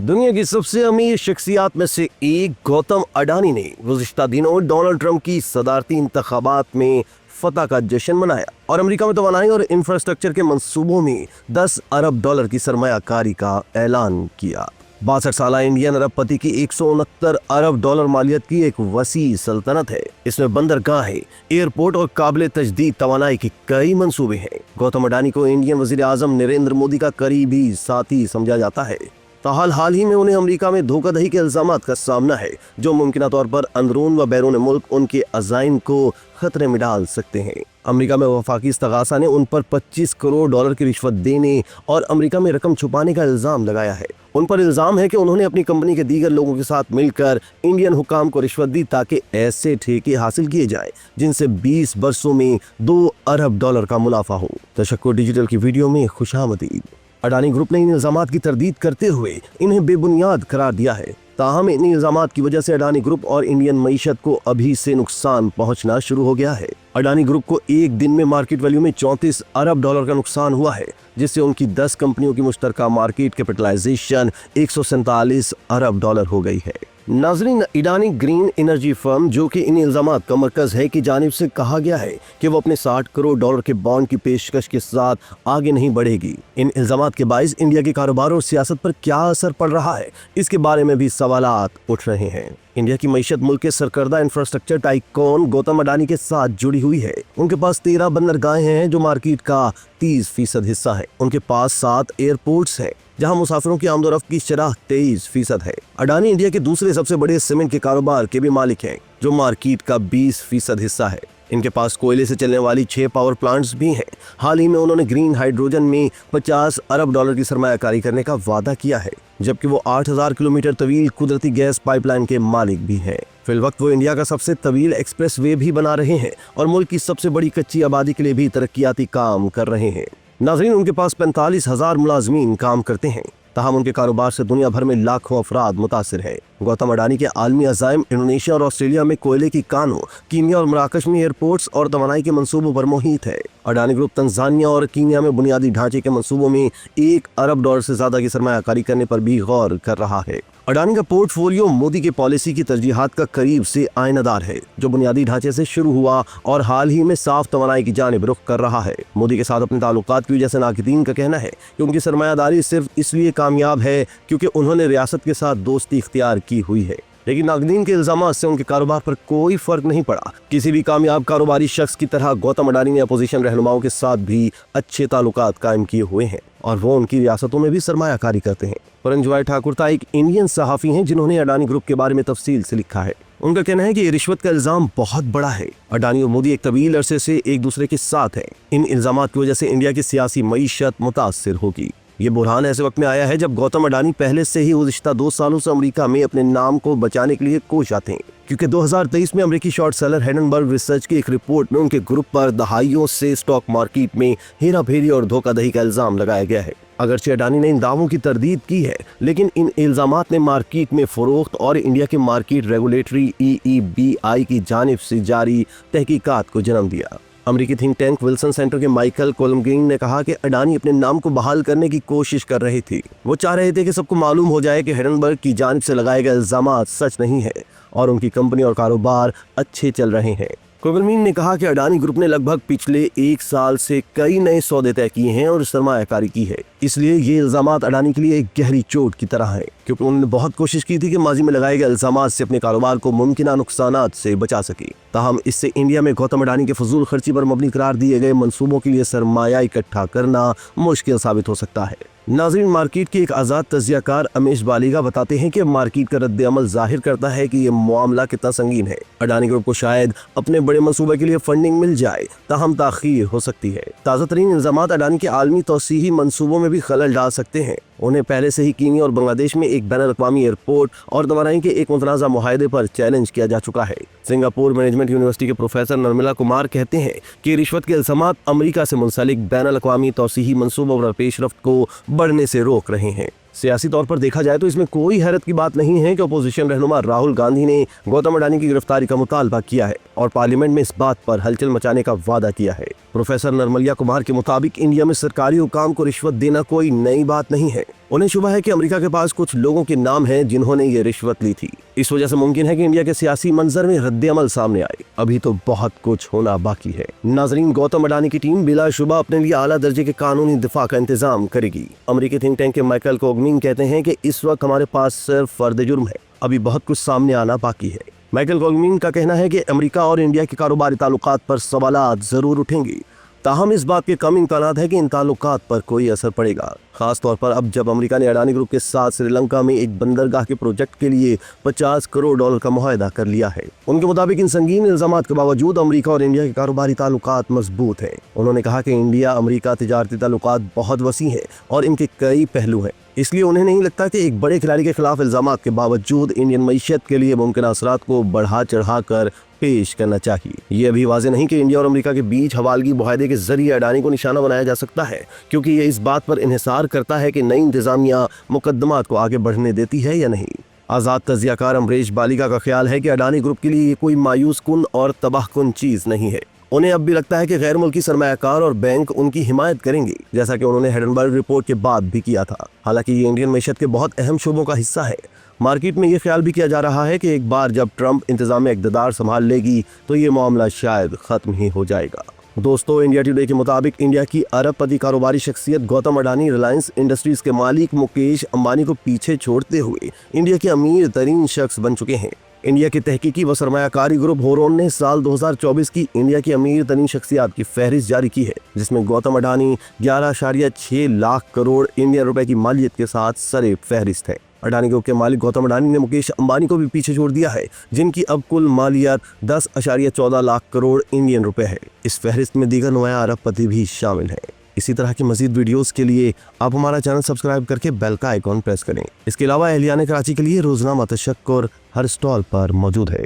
दुनिया की सबसे अमीर शख्सियात में से एक गौतम अडानी ने गुज़िश्ता दिनों डोनाल्ड ट्रंप की सदारती इंतखाबात में फतह का जश्न मनाया और अमेरिका में तवानाई और इंफ्रास्ट्रक्चर के मंसूबों में 10 अरब डॉलर की सरमायाकारी का ऐलान किया। 62 साल इंडियन अरबपति की 169 अरब डॉलर मालियत की एक वसी सल्तनत है। इसमें बंदरगाहें, एयरपोर्ट और काबिल तजदीद तवानाई के कई मंसूबे हैं। गौतम अडानी को इंडियन वजीर आजम नरेंद्र मोदी का करीबी साथी समझा जाता है। हाल ही में उन्हें अमेरिका में धोखाधड़ी के इल्जामात का सामना है, जो मुमकिन तौर पर अंदरून व बैरून मुल्क उनके अज़ाइम को खतरे में डाल सकते हैं। अमेरिका में वफाकी इस्तगासा ने उन पर 25 करोड़ डॉलर की रिश्वत देने और अमेरिका में रकम छुपाने का इल्जाम लगाया है। उन पर इल्जाम है कि उन्होंने अपनी कंपनी के दीगर लोगों के साथ मिलकर इंडियन हुकाम को रिश्वत दी ताकि ऐसे ठेके हासिल किए जाए जिनसे 20 बरसों में 2 अरब डॉलर का मुनाफा हो। तशक्कुर डिजिटल की वीडियो में खुशामदीद। अडानी ग्रुप ने इन इल्जामात की तरदीद करते हुए इन्हें बेबुनियाद करार दिया है। ताहम इन इल्जामात की वजह से अडानी ग्रुप और इंडियन मईशत को अभी से नुकसान पहुंचना शुरू हो गया है। अडानी ग्रुप को एक दिन में मार्केट वैल्यू में 34 अरब डॉलर का नुकसान हुआ है, जिससे उनकी 10 कंपनियों की मुश्तरका मार्केट कैपिटलाइजेशन 147 अरब डॉलर हो गई है। नाजरीन, अडानी ग्रीन एनर्जी फर्म, जो कि इन इल्जामात का मरकज है, की जानिब से कहा गया है कि वो अपने 60 करोड़ डॉलर के बॉन्ड की पेशकश के साथ आगे नहीं बढ़ेगी। इन इल्जामात के बाइस इंडिया के कारोबार और सियासत पर क्या असर पड़ रहा है, इसके बारे में भी सवालात उठ रहे हैं। इंडिया की मईशत मुल्क के सरकर्दा इंफ्रास्ट्रक्चर टाइकॉन गौतम अडानी के साथ जुड़ी हुई है। उनके पास 13 बंदरगाहें हैं जो मार्केट का 30% हिस्सा है। उनके पास 7 एयरपोर्ट्स हैं जहां मुसाफिरों की आमदोरफ्त की शरह 23% है। अडानी इंडिया के दूसरे सबसे बड़े सीमेंट के कारोबार के भी मालिक हैं, जो मार्केट का 20% हिस्सा है। इनके पास कोयले से चलने वाली 6 पावर प्लांट्स भी हैं। हाल ही में उन्होंने ग्रीन हाइड्रोजन में 50 अरब डॉलर की सरमायाकारी करने का वादा किया है, जबकि वो 8000 किलोमीटर तवील कुदरती गैस पाइपलाइन के मालिक भी हैं। फिलवक्त वो इंडिया का सबसे तवील एक्सप्रेस वे भी बना रहे हैं और मुल्क की सबसे बड़ी कच्ची आबादी के लिए भी तरक्याती काम कर रहे हैं। नाज़रीन, उनके पास 45,000 मुलाजमीन काम करते हैं। ताहम उनके कारोबार से दुनिया भर में लाखों अफराद मुतासिर है। गौतम अडानी के आलमी अज़ाइम इंडोनेशिया और ऑस्ट्रेलिया में कोयले की कानों, कीनिया और मराकश में एयरपोर्ट्स और तवानाई के मंसूबों पर मोहित है। अडानी ग्रुप तंजानिया और कीनिया में बुनियादी ढांचे के मंसूबों में 1 अरब डॉलर से ज्यादा की सरमायाकारी करने पर भी गौर कर रहा है। अडानी का पोर्टफोलियो मोदी के पॉलिसी की तरजीहात का करीब से आयनादार है, जो बुनियादी ढांचे से शुरू हुआ और हाल ही में साफ तवानाई की जानिब रुख कर रहा है। मोदी के साथ अपने ताल्लुकात की वजह से नाक़िदीन का कहना है कि उनकी सरमायादारी सिर्फ इसलिए कामयाब है क्योंकि उन्होंने रियासत के साथ दोस्ती इख्तियार की हुई है। लेकिन नाक़दीन के इल्जामात से उनके कारोबार पर कोई फर्क नहीं पड़ा। किसी भी कामयाब कारोबारी शख्स की तरह गौतम अडानी ने अपोजिशन रहनुमाओं के साथ भी अच्छे ताल्लुकात कायम किए हुए हैं और वो उनकी रियासतों में भी सरमायाकारी करते हैं। परंजवाई ठाकुर एक इंडियन सहाफ़ी हैं जिन्होंने अडानी ग्रुप के बारे में तफसील से लिखा है। उनका कहना है कि ये रिश्वत का इल्जाम बहुत बड़ा है। अडानी और मोदी एक तवील अरसे से एक दूसरे के साथ हैं। इन इल्जामात की वजह से इंडिया की सियासी मईशत मुतासिर होगी। ये बुरहान ऐसे वक्त में आया है जब गौतम अडानी पहले से ही गुज़िश्ता 2 सालों से अमेरिका में अपने नाम को बचाने के लिए कोशिश थे, क्योंकि 2023 में अमेरिकी शॉर्ट सेलर हिंडनबर्ग रिसर्च की एक रिपोर्ट में उनके ग्रुप पर दहाइयों से स्टॉक मार्केट में हेराफेरी और धोखाधड़ी का इल्जाम लगाया गया है। अगरचे अडानी ने इन दावों की तरदीद की है, लेकिन इन इल्जामात ने मार्केट में फरोख्त और इंडिया के मार्केट रेगुलेटरी EEBI की जानिब से जारी तहकीकात को जन्म दिया। अमेरिकी थिंक टैंक विल्सन सेंटर के माइकल कोलमग्रीन ने कहा कि अडानी अपने नाम को बहाल करने की कोशिश कर रही थी। वो चाह रहे थे कि सबको मालूम हो जाए कि हिंडनबर्ग की जानिब से लगाए गए इल्जामात सच नहीं है और उनकी कंपनी और कारोबार अच्छे चल रहे हैं। कोलमग्रीन ने कहा कि अडानी ग्रुप ने लगभग पिछले 1 साल से कई नए सौदे तय किए हैं और सरमायाकारी की है। इसलिए ये इल्जामात अडानी के लिए एक गहरी चोट की तरह है, क्योंकि उन्होंने बहुत कोशिश की थी कि माजी में लगाए गए इल्जामात से अपने कारोबार को मुमकिन नुकसानात से बचा सके। ताहम इससे इंडिया में गौतम अडानी के फजूल खर्ची पर मबनी करार दिए गए मंसूबों के लिए सरमाया इकट्ठा करना मुश्किल साबित हो सकता है। नाज़रीन, मार्केट के एक आज़ाद तज्जियाकार अमीश बालिगा बताते हैं कि मार्केट का रद्द अमल जाहिर करता है कि यह मामला कितना संगीन है। अडानी ग्रुप को शायद अपने बड़े मंसूबे के लिए फंडिंग मिल जाए, ताहम ताख़ीर हो सकती है। ताज़ा तरीन इल्जामात अडानी के आलमी तौसीही मंसूबों में भी खलल डाल सकते हैं। उन्हें पहले से ही कीनिया और बांग्लादेश में एक बैनुल-अक़वामी एयरपोर्ट और तवानाई के एक मुतनाज़ा मुआहदे पर चैलेंज किया जा चुका है। सिंगापुर मैनेजमेंट यूनिवर्सिटी के प्रोफेसर नर्मला कुमार कहते हैं कि रिश्वत के इल्जामात अमेरिका से मुंसलिक बैनुल-अक़वामी तौसीही मंसूबों और पेशरफ्त को बढ़ने से रोक रहे हैं। सियासी तौर पर देखा जाए तो इसमें कोई हैरत की बात नहीं है कि अपोजिशन रहनुमा राहुल गांधी ने गौतम अडानी की गिरफ्तारी का मुतालबा किया है और पार्लियामेंट में इस बात पर हलचल मचाने का वादा किया है। प्रोफेसर नरमलिया कुमार के मुताबिक इंडिया में सरकारी हुकाम को रिश्वत देना कोई नई बात नहीं है। उन्हें शुबा है कि अमेरिका के पास कुछ लोगों के नाम हैं जिन्होंने ये रिश्वत ली थी। इस वजह से मुमकिन है कि इंडिया के सियासी मंजर में रद्द-ए-अमल सामने आए। अभी तो बहुत कुछ होना बाकी है। नाजरीन, गौतम अडानी की टीम बिलाशुबा अपने लिए आला दर्जे के कानूनी दिफा का इंतजाम करेगी। अमेरिकी थिंक टैंक के माइकल कोगमिन कहते हैं कि इस वक्त हमारे पास सिर्फ फर्द जुर्म है, अभी बहुत कुछ सामने आना बाकी है। माइकल कोगमिन का कहना है कि अमेरिका और इंडिया के कारोबारी ताल्लुकात पर सवालात जरूर उठेंगे, ताहम इस बात के कम इम्कानात है कि इन ताल्लुकात पर कोई असर पड़ेगा, खास तौर पर अब जब अमेरिका ने अडानी ग्रुप के साथ श्रीलंका में एक बंदरगाह के प्रोजेक्ट के लिए $50 करोड़ का मुआहदा कर लिया है। उनके मुताबिक इन संगीन इल्जामात के बावजूद अमेरिका और इंडिया के कारोबारी ताल्लुकात मजबूत हैं। उन्होंने कहा कि इंडिया अमेरिका तिजारती ताल्लुकात बहुत वसी हैं और इनके कई पहलू हैं, इसलिए उन्हें नहीं लगता कि एक बड़े खिलाड़ी के खिलाफ इल्जामात के बावजूद इंडियन मईशत के लिए मुमकिन असरात को बढ़ा चढ़ा कर पेश करना चाहिए। ये अभी वाज़ेह नहीं कि इंडिया और अमेरिका के बीच हवालगी मुआहदे के जरिए अडानी को निशाना बनाया जा सकता है, क्योंकि ये इस बात पर इन्हिसार करता है कि नई इंतजामिया मुकदमात को आगे बढ़ने देती है या नहीं। आज़ाद तजियाकार अमरीश बालिका का ख्याल है कि अडानी ग्रुप के लिए ये कोई मायूस कुन और तबाह कुन चीज़ नहीं है। उन्हें अब भी लगता है कि गैर मुल्की सरमायाकार और बैंक उनकी हिमायत करेंगे, जैसा कि उन्होंने हिडेनबर्ग रिपोर्ट के बाद भी किया था। हालांकि ये इंडियन मईशत के बहुत अहम शोबों का हिस्सा है। मार्केट में ये ख्याल भी किया जा रहा है कि एक बार जब ट्रंप इंतजाम इक़्तिदार संभाल लेगी तो ये मामला शायद खत्म ही हो जाएगा। दोस्तों, इंडिया टुडे के मुताबिक इंडिया की अरबपति कारोबारी शख्सियत गौतम अडानी रिलायंस इंडस्ट्रीज के मालिक मुकेश अंबानी को पीछे छोड़ते हुए इंडिया के अमीर तरीन शख्स बन चुके हैं। इंडिया के तहकीकी व सरमायाकारी ग्रुप होरोन ने साल 2024 की इंडिया की अमीर तरीन शख्सियात की फहरिस्त जारी की है, जिसमें गौतम अडानी 11.6 लाख करोड़ इंडियन रुपए की मालियत के साथ सरे फहरिस्त है। अडानी ग्रुप के मालिक गौतम अडानी ने मुकेश अंबानी को भी पीछे छोड़ दिया है, जिनकी अब कुल मालियत 10.14 लाख करोड़ इंडियन रुपए है। इस फहरिस्त में दीगर नुमाया अरबपति भी शामिल हैं। इसी तरह की मजीद वीडियोस के लिए आप हमारा चैनल सब्सक्राइब करके बेल का आइकॉन प्रेस करें। इसके अलावा एहलियान कराची के लिए रोजनामा तशक्कुर हर स्टॉल पर मौजूद है।